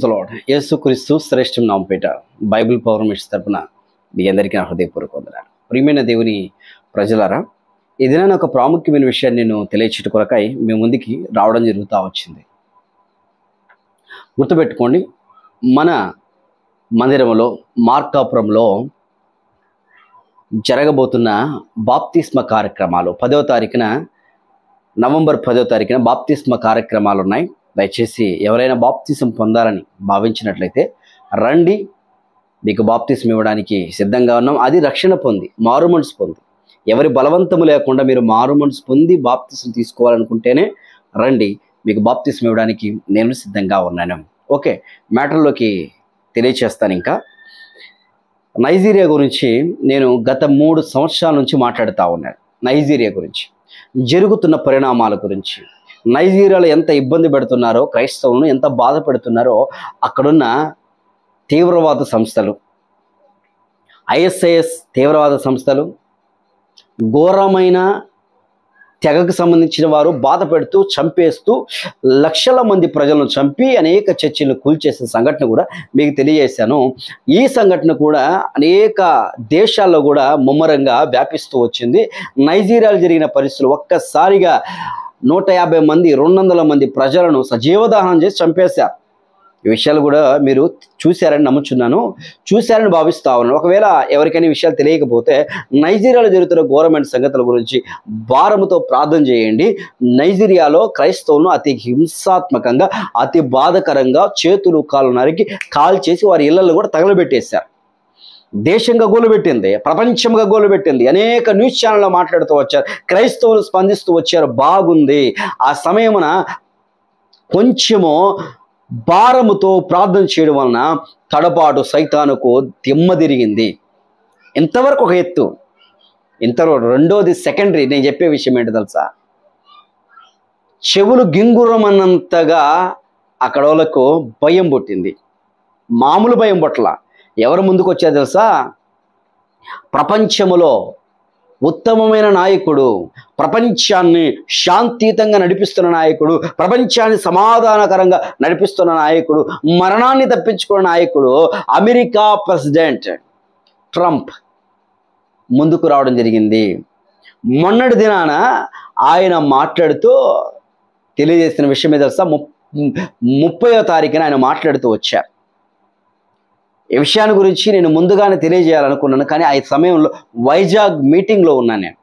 The lord. యేసుక్రీస్తు శ్రేష్ఠం నామపేట Bible power machine తరపున మీ అందరికీ నా హృదయపూర్వక వందనాలు. ప్రియమైన దేవుని ప్రజలారా, ఈ దినాన్ని ఒక ప్రాముఖ్యమైన విషయాన్ని నేను తెలియచేట కొరకై మీ ముందుకి రావడం జరుగుతూ వచ్చింది. గుర్తుపెట్టుకోండి, మన మందిరంలో మార్కాపురంలో జరగబోతున్న బాప్తిస్మ కార్యక్రమాలు 10వ తారీఖున, నవంబర్ 10వ తారీఖున బాప్తిస్మ కార్యక్రమాలు ఉన్నాయి. దయచేసి ఎవరైనా బాప్తిసం పొందాలని భావించినట్లయితే రండి, మీకు బాప్తిసం ఇవ్వడానికి సిద్ధంగా ఉన్నాం. అది రక్షణ పొంది, మారుమనసు పొంది, ఎవరి బలవంతము లేకుండా మీరు మారుమనసు పొంది బాప్తిసం తీసుకోవాలనుకుంటేనే రండి, మీకు బాప్తిసం ఇవ్వడానికి నేను సిద్ధంగా ఉన్నాను. ఓకే, మ్యాటర్లోకి తెలియచేస్తాను. ఇంకా నైజీరియా గురించి నేను గత 3 సంవత్సరాల నుంచి మాట్లాడుతూ ఉన్నాను. నైజీరియా గురించి జరుగుతున్న పరిణామాల గురించి, నైజీరియాలో ఎంత ఇబ్బంది పెడుతున్నారో, క్రైస్తవులను ఎంత బాధ పెడుతున్నారో అక్కడున్న తీవ్రవాద సంస్థలు, ఐఎస్ఐఎస్ తీవ్రవాద సంస్థలు, ఘోరమైన తెగకు సంబంధించిన వారు బాధ పెడుతూ, చంపేస్తూ, లక్షల మంది ప్రజలను చంపి అనేక చర్చిలను కూల్చేసిన సంఘటన కూడా మీకు తెలియజేశాను. ఈ సంఘటన కూడా అనేక దేశాల్లో కూడా ముమ్మరంగా వ్యాపిస్తూ వచ్చింది. నైజీరియాలో జరిగిన పరిస్థితులు ఒక్కసారిగా 150 మంది 200 మంది ప్రజలను సజీవదహనం చేసి చంపేశారు. ఈ విషయాలు కూడా మీరు చూశారని నమ్ముచున్నాను, చూశారని భావిస్తా ఉన్నాను. ఒకవేళ ఎవరికైనా విషయాలు తెలియకపోతే నైజీరియాలో జరుగుతున్న ఘోరమైన సంగతుల గురించి భారముతో ప్రార్థన చేయండి. నైజీరియాలో క్రైస్తవులను అతి హింసాత్మకంగా, అతి బాధకరంగా చేతులు కాళ్ళు నరికి కాల్చేసి వారి ఇళ్లలో కూడా తగలబెట్టేశారు. దేశంగా గోలుపెట్టింది, ప్రపంచంగా గోలుపెట్టింది. అనేక న్యూస్ ఛానల్లో మాట్లాడుతూ వచ్చారు, క్రైస్తవులు స్పందిస్తూ వచ్చారు. బాగుంది. ఆ సమయమున కొంచెము భారముతో ప్రార్థన చేయడం వలన తడబాటు సైతానుకు దిమ్మ తిరిగింది. ఇంతవరకు ఒక ఎత్తు, ఇంతవరకు రెండోది సెకండరీ. నేను చెప్పే విషయం ఏంటో తెలుసా? చెవులు గింగురమన్నంతగా అక్కడ వాళ్ళకు భయం పుట్టింది. మామూలు భయం పుట్టల. ఎవరు ముందుకు వచ్చారు తెలుసా? ప్రపంచములో ఉత్తమమైన నాయకుడు, ప్రపంచాన్ని శాంతియుతంగా నడిపిస్తున్న నాయకుడు, ప్రపంచాన్ని సమాధానకరంగా నడిపిస్తున్న నాయకుడు, మరణాన్ని తప్పించుకున్న నాయకుడు, అమెరికా ప్రెసిడెంట్ ట్రంప్ ముందుకు రావడం జరిగింది. మొన్నటి దినాన ఆయన మాట్లాడుతూ తెలియజేసిన విషయం ఏదో తెలుసా? 30వ తారీఖున ఆయన మాట్లాడుతూ వచ్చారు. ఈ విషయాన్ని గురించి నేను ముందుగానే తెలియజేయాలనుకున్నాను, కానీ ఆ సమయంలో వైజాగ్ మీటింగ్లో ఉన్నాను నేను.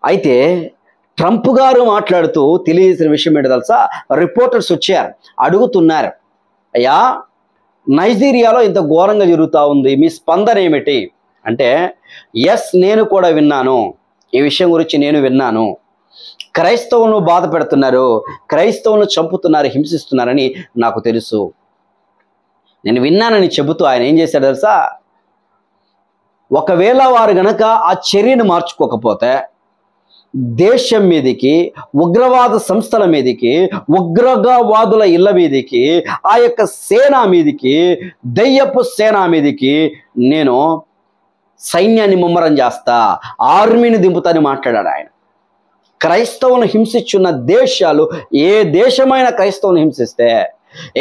అయితే ట్రంప్ గారు మాట్లాడుతూ తెలియజేసిన విషయం ఏంటో తెలుసా? రిపోర్టర్స్ వచ్చారు, అడుగుతున్నారు, అయ్యా నైజీరియాలో ఇంత ఘోరంగా జరుగుతూ ఉంది, మీ స్పందన ఏమిటి అంటే, ఎస్ నేను కూడా విన్నాను, ఈ విషయం గురించి నేను విన్నాను. క్రైస్తవులను బాధ పెడుతున్నారు, క్రైస్తవులను చంపుతున్నారు, హింసిస్తున్నారని నాకు తెలుసు, నేను విన్నానని చెబుతూ ఆయన ఏం చేశాడు తెలుసా? ఒకవేళ వారు గనక ఆ చర్యను మార్చుకోకపోతే దేశం మీదికి, ఉగ్రవాద సంస్థల మీదికి, ఉగ్రవాదుల ఇళ్ల మీదికి, ఆ యొక్క సేన మీదికి, దయ్యపు సేన మీదికి నేను సైన్యాన్ని ముమ్మరం చేస్తా, ఆర్మీని దింపుతాని మాట్లాడాడు ఆయన. క్రైస్తవులను హింసించున్న దేశాలు, ఏ దేశమైన క్రైస్తవులను హింసిస్తే,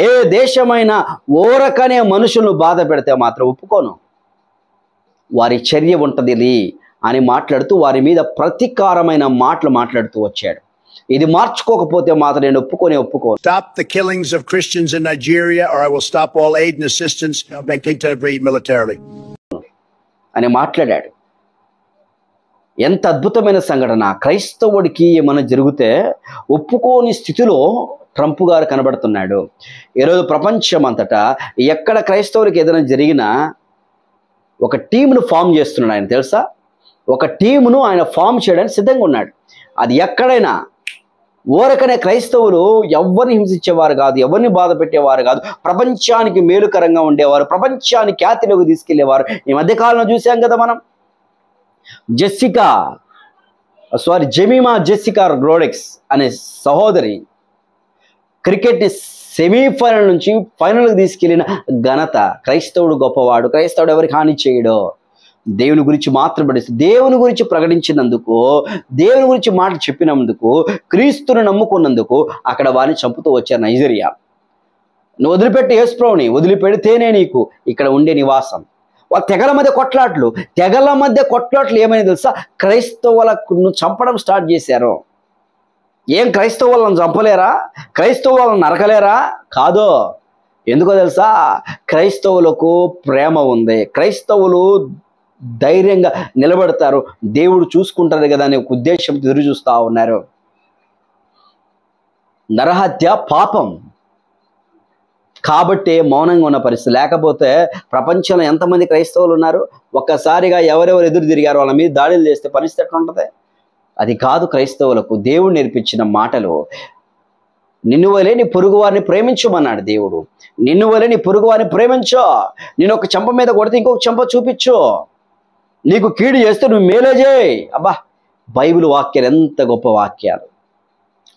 ఏ దేశమైనా ఓరకనే మనుషులను బాధ పెడితే మాత్రం ఒప్పుకోను, వారి చర్య ఉంటుంది అని మాట్లాడుతూ వారి మీద ప్రతీకారమైన మాటలు మాట్లాడుతూ వచ్చాడు. ఇది మార్చుకోకపోతే మాత్రం నేను ఒప్పుకోను. Stop the killings of Christians in Nigeria or I will stop all aid and assistance making to intervene militarily అని మాట్లాడాడు. ఎంత అద్భుతమైన సంఘటన! క్రైస్తవుడికి ఏమైనా జరిగితే ఒప్పుకోని స్థితిలో ట్రంప్ గారు కనబడుతున్నాడు. ఈరోజు ప్రపంచం అంతటా ఎక్కడ క్రైస్తవులకి ఏదైనా జరిగినా ఒక టీమును ఫామ్ చేస్తున్నాడు ఆయన, తెలుసా? ఒక టీమును ఆయన ఫామ్ చేయడానికి సిద్ధంగా ఉన్నాడు. అది ఎక్కడైనా ఓరకనే క్రైస్తవులు ఎవరిని హింసించేవారు కాదు, ఎవరిని బాధ పెట్టేవారు కాదు, ప్రపంచానికి మేలుకరంగా ఉండేవారు, ప్రపంచాన్ని ఖ్యాతిలోకి తీసుకెళ్లేవారు. ఈ మధ్యకాలంలో చూసాం కదా మనం, జెమిమా జెసికా రోడ్రిగ్స్ అనే సహోదరి క్రికెట్ని సెమీఫైనల్ నుంచి ఫైనల్కి తీసుకెళ్లిన ఘనత. క్రైస్తవుడు గొప్పవాడు, క్రైస్తవుడు ఎవరికి హాని చేయడు, దేవుని గురించి మాత్రం పడిస్తే, దేవుని గురించి ప్రకటించినందుకు, దేవుని గురించి మాట చెప్పినందుకు, క్రీస్తును నమ్ముకున్నందుకు అక్కడ వారిని చంపుతూ వచ్చారు నైజీరియా. నువ్వు వదిలిపెట్టి యేసు ప్రభువుని వదిలిపెడితేనే నీకు ఇక్కడ ఉండే నివాసం. వాళ్ళ తెగల మధ్య కొట్లాట్లు ఏమైనా తెలుసా? క్రైస్తవులను చంపడం స్టార్ట్ చేశారు. ఏం క్రైస్తవులను చంపలేరా? క్రైస్తవులను నరకలేరా? కాదు. ఎందుకో తెలుసా? క్రైస్తవులకు ప్రేమ ఉంది. క్రైస్తవులు ధైర్యంగా నిలబడతారు, దేవుడు చూసుకుంటారు కదా అనే ఉద్దేశంతో ఎదురు చూస్తూ ఉన్నారు. నరహత్య పాపం కాబట్టి మౌనంగా ఉన్న పరిస్థితి. లేకపోతే ప్రపంచంలో ఎంతమంది క్రైస్తవులు ఉన్నారు? ఒక్కసారిగా ఎవరెవరు ఎదురు తిరిగారు వాళ్ళ మీద దాడులు చేస్తే పరిస్థితి ఎట్లా ఉంటుంది? అది కాదు క్రైస్తవులకు దేవుడు నేర్పించిన మాటలు. నిన్ను వలే నీ పొరుగు వారిని ప్రేమించమన్నాడు దేవుడు. నిన్ను వలే నీ పొరుగు వారిని ప్రేమించో. నేను ఒక చెంప మీద కొడితే ఇంకొక చెంప చూపించు. నీకు కీడు చేస్తే నువ్వు మేలే చేయి. అబ్బా, బైబిల్ వాక్యాలు ఎంత గొప్ప వాక్యాలు.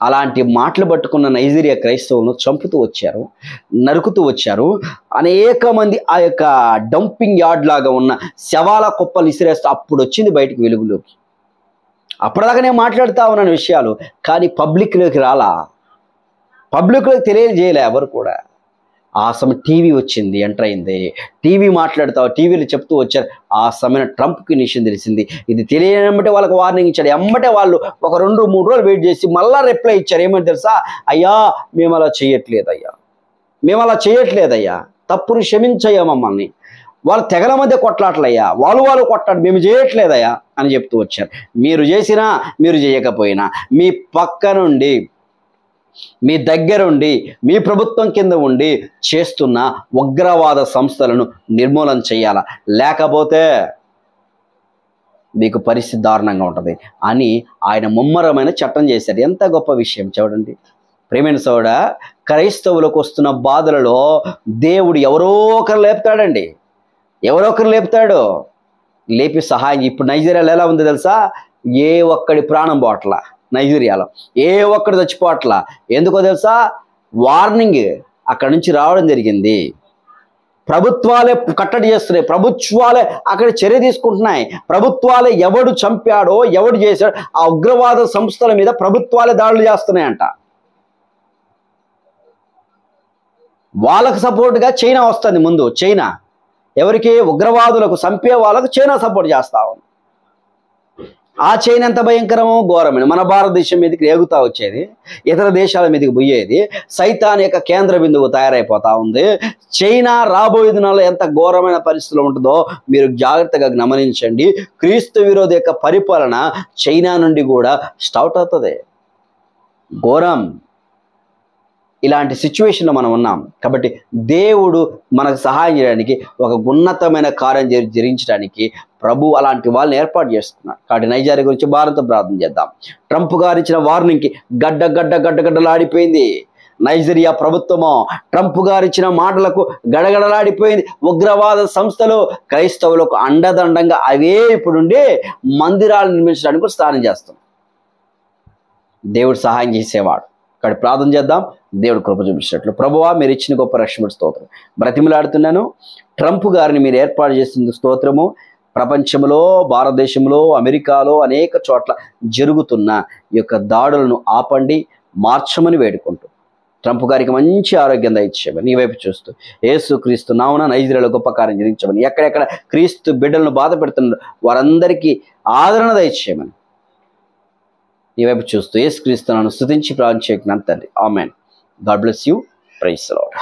అలాంటి మాటలు పట్టుకున్న నైజీరియా క్రైస్తవులను చంపుతూ వచ్చారు, నరుకుతూ వచ్చారు. అనేక మంది ఆ యొక్క డంపింగ్ యార్డ్ లాగా ఉన్న శవాల కుప్పలు ఇసిరేస్తూ అప్పుడు వచ్చింది బయటికి వెలుగులోకి. అప్పటిదాకా నేను మాట్లాడుతూ ఉన్నాను విషయాలు, కానీ పబ్లిక్లోకి రాలా, పబ్లిక్లోకి తెలియజేయలే ఎవరు కూడా. ఆ సమయం టీవీ వచ్చింది, ఎంటర్ అయింది. టీవీ మాట్లాడుతావు, టీవీలు చెప్తూ వచ్చారు. ఆ సమయం ట్రంప్కి విషయం తెలిసింది. ఇది తెలియనమ్మటే వాళ్ళకి వార్నింగ్ ఇచ్చాడు. ఎమ్మటే వాళ్ళు ఒక 2-3 రోజులు వెయిట్ చేసి మళ్ళా రిప్లై ఇచ్చారు. ఏమని తెలుసా? అయ్యా మేము అలా చేయట్లేదయ్యా, తప్పును క్షమించయ్యా మమ్మల్ని. వాళ్ళ తెగల మధ్య కొట్లాటలయ్యా, వాళ్ళు కొట్లాడు, మేము చేయట్లేదయ్యా అని చెప్తూ వచ్చారు. మీరు చేసినా మీరు చేయకపోయినా మీ పక్క నుండి, మీ దగ్గరుండి, మీ ప్రభుత్వం కింద ఉండి చేస్తున్న ఉగ్రవాద సంస్థలను నిర్మూలన చేయాలా, లేకపోతే మీకు పరిస్థితి దారుణంగా ఉంటుంది అని ఆయన ముమ్మరమైన చట్టం చేశారు. ఎంత గొప్ప విషయం చూడండి ప్రియమైన సోదరుడా. క్రైస్తవులకు వస్తున్న బాధలలో దేవుడు ఎవరో ఒకరు లేపుతాడండి, లేపి సహాయం. ఇప్పుడు నైజీరియాలో ఎలా ఉంది తెలుసా? ఏ ఒక్కడి ప్రాణం పోవట్లా, నైజీరియాలో ఏ ఒక్కడు చచ్చిపోవట్లా. ఎందుకో తెలుసా? వార్నింగ్ అక్కడి నుంచి రావడం జరిగింది. ప్రభుత్వాలే కట్టడి చేస్తున్నాయి, ప్రభుత్వాలే అక్కడ చర్య తీసుకుంటున్నాయి. ప్రభుత్వాలే ఎవడు చంపాడో, ఎవడు చేశాడో ఆ ఉగ్రవాద సంస్థల మీద ప్రభుత్వాలే దాడులు చేస్తున్నాయంట. వాళ్ళకు సపోర్ట్గా చైనా వస్తుంది ముందు. చైనా ఎవరికి? ఉగ్రవాదులకు, చంపే వాళ్ళకు చైనా సపోర్ట్ చేస్తా ఉంది. ఆ చైనా ఎంత భయంకరమో ఘోరమైన. మన భారతదేశం మీదకి రేగుతా వచ్చేది, ఇతర దేశాల మీదకి పోయేది, సైతాన్ యొక్క కేంద్ర బిందువు తయారైపోతా ఉంది. చైనా రాబోయే దినాల్లో ఎంత ఘోరమైన పరిస్థితులు ఉంటుందో మీరు జాగ్రత్తగా గమనించండి. క్రీస్తు విరోధి యొక్క పరిపాలన చైనా నుండి కూడా స్టార్ట్ అవుతుంది. ఘోరం. ఇలాంటి సిచ్యువేషన్లో మనం ఉన్నాం. కాబట్టి దేవుడు మనకు సహాయం చేయడానికి, ఒక ఉన్నతమైన కార్యం జరిగించడానికి ప్రభు అలాంటి వాళ్ళని ఏర్పాటు చేసుకున్నాడు. కాబట్టి నైజీరియా గురించి భారత ప్రార్థన చేద్దాం. ట్రంప్ గారు ఇచ్చిన వార్నింగ్కి గడ్డగడ్డలాడిపోయింది నైజీరియా ప్రభుత్వము. ట్రంప్ గారు ఇచ్చిన మాటలకు గడగడలాడిపోయింది. ఉగ్రవాద సంస్థలు క్రైస్తవులకు అండదండంగా అవే ఇప్పుడుండి మందిరాలు నిర్మించడానికి స్థానం చేస్తాం. దేవుడు సహాయం చేసేవాడు. ఇక్కడ ప్రార్థన చేద్దాం. దేవుడు కృప చూపించినట్లు. ప్రభువా, మీరు ఇచ్చిన గొప్ప రక్షణ స్తోత్రం. బ్రతిమలాడుతున్నాను. ట్రంప్ గారిని మీరు ఏర్పాటు చేసిన స్తోత్రము. ప్రపంచంలో, భారతదేశంలో, అమెరికాలో అనేక చోట్ల జరుగుతున్న ఈ యొక్క దాడులను ఆపండి, మార్చమని వేడుకుంటూ ట్రంప్ గారికి మంచి ఆరోగ్యం దయచేయమని నీ వైపు చూస్తూ యేసుక్రీస్తు నామమున నైజీరియాలో గొప్ప కార్యం జరిగించమని, ఎక్కడెక్కడ క్రీస్తు బిడ్డలను బాధ పెడుతున్నారు వారందరికీ ఆదరణ దయచేయమని నీ వైపు చూస్తూ యేసుక్రీస్తు నామమున స్తుతించి ప్రార్థన చేయకున్నాను తండ్రి. ఆమేన్. God bless you. Praise the lord.